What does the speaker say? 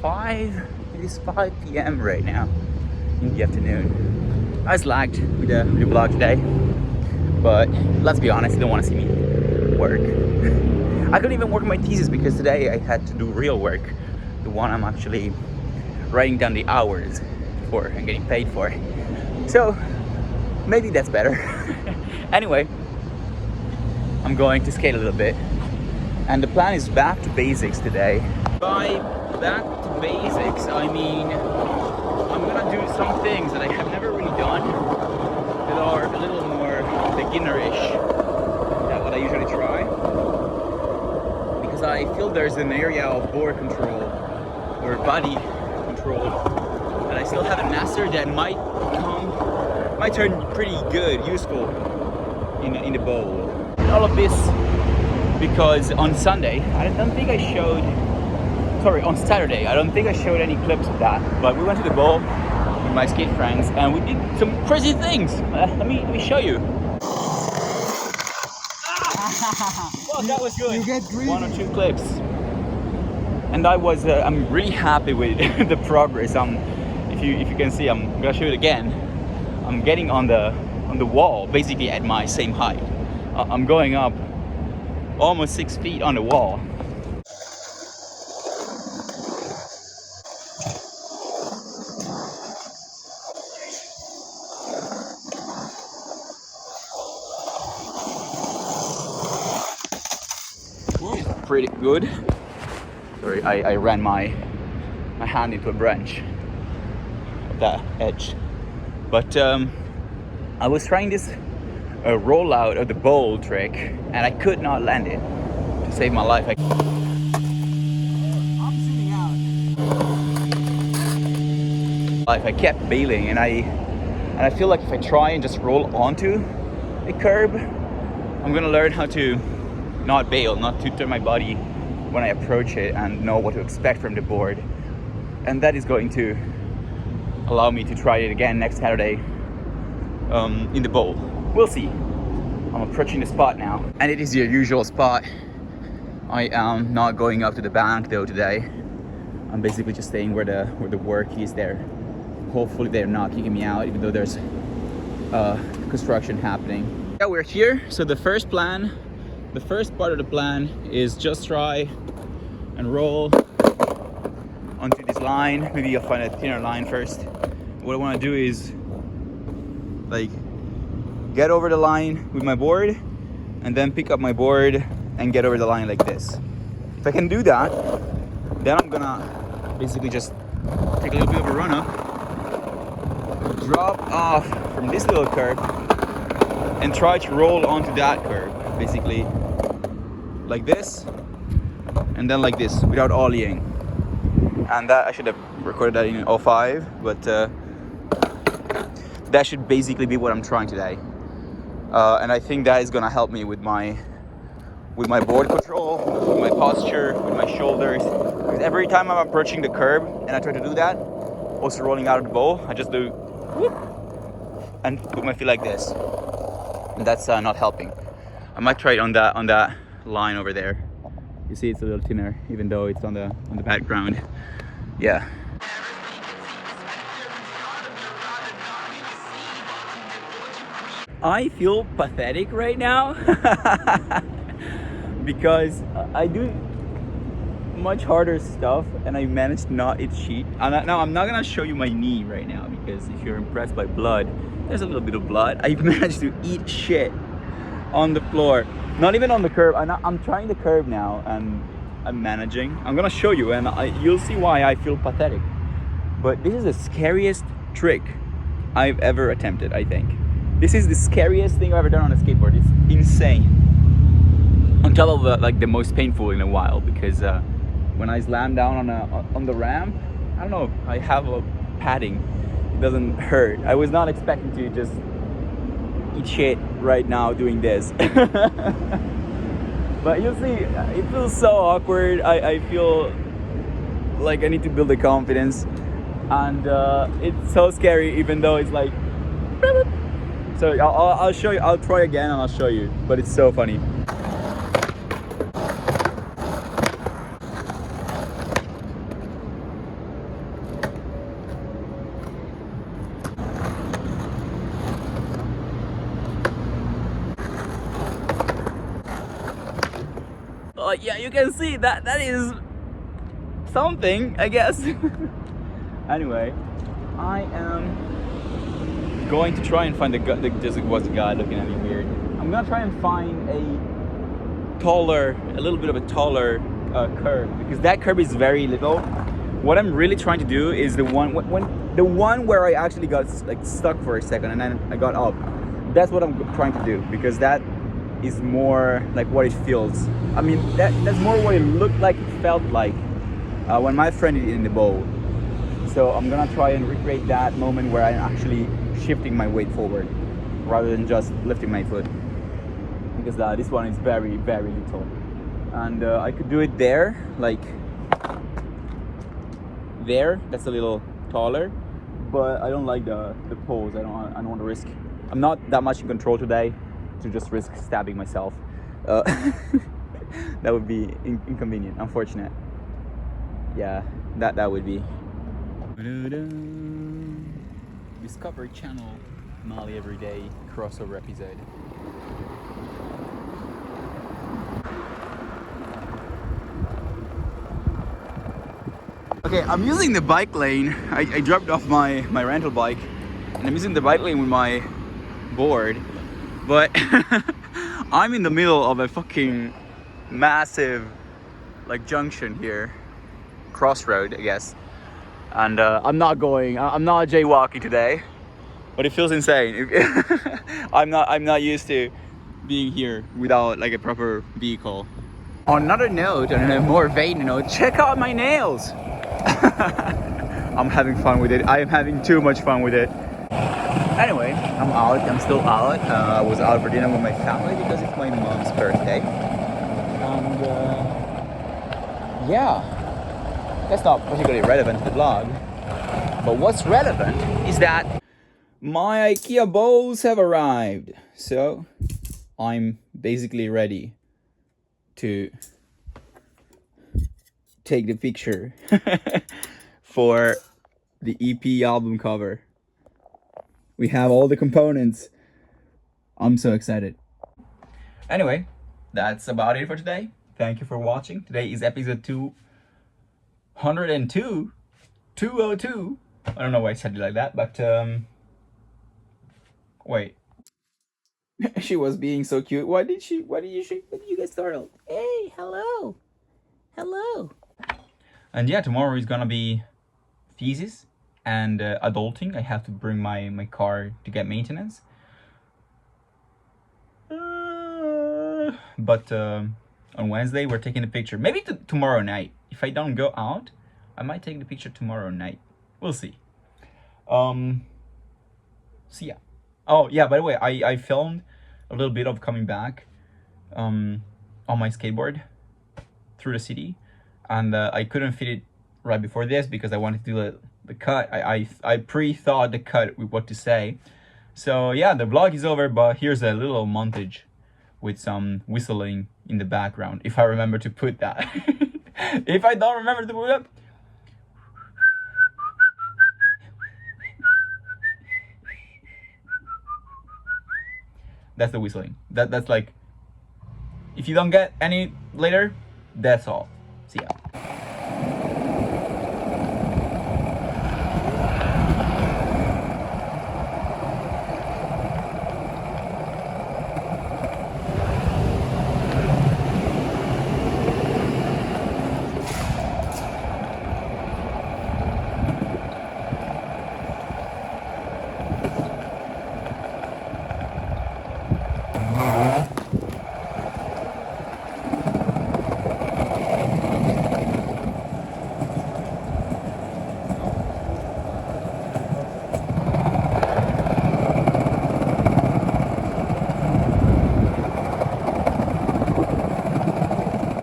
it is 5 p.m. right now in the afternoon. I was lagged with the vlog today, but let's be honest, you don't want to see me work. I couldn't even work on my thesis because today I had to do real work, the one I'm actually writing down the hours for and getting paid for. So maybe that's better. Anyway, I'm going to skate a little bit, and the plan is back to basics today. By back to basics, I mean I'm gonna do some things that I have never really done that are a little more beginnerish than what I usually try, because I feel there's an area of bore control or body control that I still haven't mastered that might turn pretty good, useful in the bowl. All of this because on Sunday, on Saturday, I don't think I showed any clips of that, but we went to the bowl with my skate friends and we did some crazy things. Let me show you. Well, that was good. You get greedy. 1 or 2 clips. And I'm really happy with the progress. If you can see, I'm gonna show it again. I'm getting on the wall, basically at my same height. I'm going up almost 6 feet on the wall. Pretty good. Sorry, I ran my hand into a branch of that edge. But I was trying this rollout of the bowl trick and I could not land it. To save my life, I'm zooming out. I kept bailing, and I feel like if I try and just roll onto a curb, I'm gonna learn how to not bail, not to turn my body when I approach it, and know what to expect from the board. And that is going to allow me to try it again next Saturday in the bowl. We'll see. I'm approaching the spot now, and it is your usual spot. I am not going up to the bank though today. I'm basically just staying where the work is there. Hopefully they're not kicking me out, even though there's construction happening. Yeah, we're here. So the first part of the plan is just try and roll onto this line. Maybe I'll find a thinner line first. What I want to do is like get over the line with my board and then pick up my board and get over the line like this. If I can do that, then I'm gonna basically just take a little bit of a run up, drop off from this little curb and try to roll onto that curb, basically like this and then like this without ollieing. And that I should have recorded that in 05, but that should basically be what I'm trying today. And I think that is gonna help me with my board control, with my posture, with my shoulders. Because every time I'm approaching the curb and I try to do that, also rolling out of the bowl, I just do whoop, and put my feet like this, and that's not helping. I might try it on that line over there. You see, it's a little thinner, even though it's on the background. Yeah. I feel pathetic right now because I do much harder stuff and I managed to not eat shit. Now I'm not gonna show you my knee right now because if you're impressed by blood, there's a little bit of blood. I managed to eat shit on the floor, not even on the curb. I'm trying the curb now and I'm managing. I'm gonna show you and you'll see why I feel pathetic. But this is the scariest trick I've ever attempted, I think. This is the scariest thing I've ever done on a skateboard. It's insane. On top of the most painful in a while, because when I slam down on the ramp, I don't know, I have a padding. It doesn't hurt. I was not expecting to just eat shit right now doing this. But you'll see, it feels so awkward. I feel like I need to build the confidence, and it's so scary, even though it's like. So I'll show you. I'll try again and I'll show you. But it's so funny. yeah, you can see that is something, I guess. Anyway, I am going to try and find just was the guy looking at me weird. I'm gonna try and find a little bit of a taller curb, because that curb is very little. What I'm really trying to do is the one where I actually got like stuck for a second and then I got up. That's what I'm trying to do, because that is more like what it feels. I mean, that's more what it looked like, it felt like when my friend did it in the bowl. So I'm gonna try and recreate that moment where I'm actually shifting my weight forward rather than just lifting my foot, because this one is very, very little. And I could do it there, like there. That's a little taller, but I don't like the pose. I don't want to risk. I'm not that much in control today to just risk stabbing myself. That would be inconvenient, unfortunate. Yeah, that would be. Discovery Channel, Mali Everyday crossover episode. Okay, I'm using the bike lane. I dropped off my rental bike and I'm using the bike lane with my board, but I'm in the middle of a fucking massive like junction here, crossroad, I guess. And I'm not jaywalking today, but it feels insane. I'm not used to being here without like a proper vehicle. On another note, and a more vain note, check out my nails. I'm having fun with it. I am having too much fun with it. Anyway, I'm out. I'm still out. I was out for dinner with my family because it's my mom's birthday. And yeah. That's not particularly relevant to the vlog, but what's relevant is that my IKEA bowls have arrived. So I'm basically ready to take the picture for the EP album cover. We have all the components. I'm so excited. Anyway, that's about it for today. Thank you for watching. Today is episode 202. I don't know why I said it like that, but wait. She was being so cute. Why did you get startled? Hey, hello. And yeah, tomorrow is gonna be thesis and adulting. I have to bring my car to get maintenance. But on Wednesday we're taking a picture. Maybe tomorrow night. If I don't go out, I might take the picture tomorrow night. We'll see. So yeah. Oh yeah, by the way, I filmed a little bit of coming back on my skateboard through the city, and I couldn't fit it right before this because I wanted to do the cut. I pre-thought the cut with what to say. So yeah, the vlog is over, but here's a little montage with some whistling in the background, if I remember to put that. If I don't remember to put it, that's the whistling. That's like, if you don't get any later, that's all. See ya.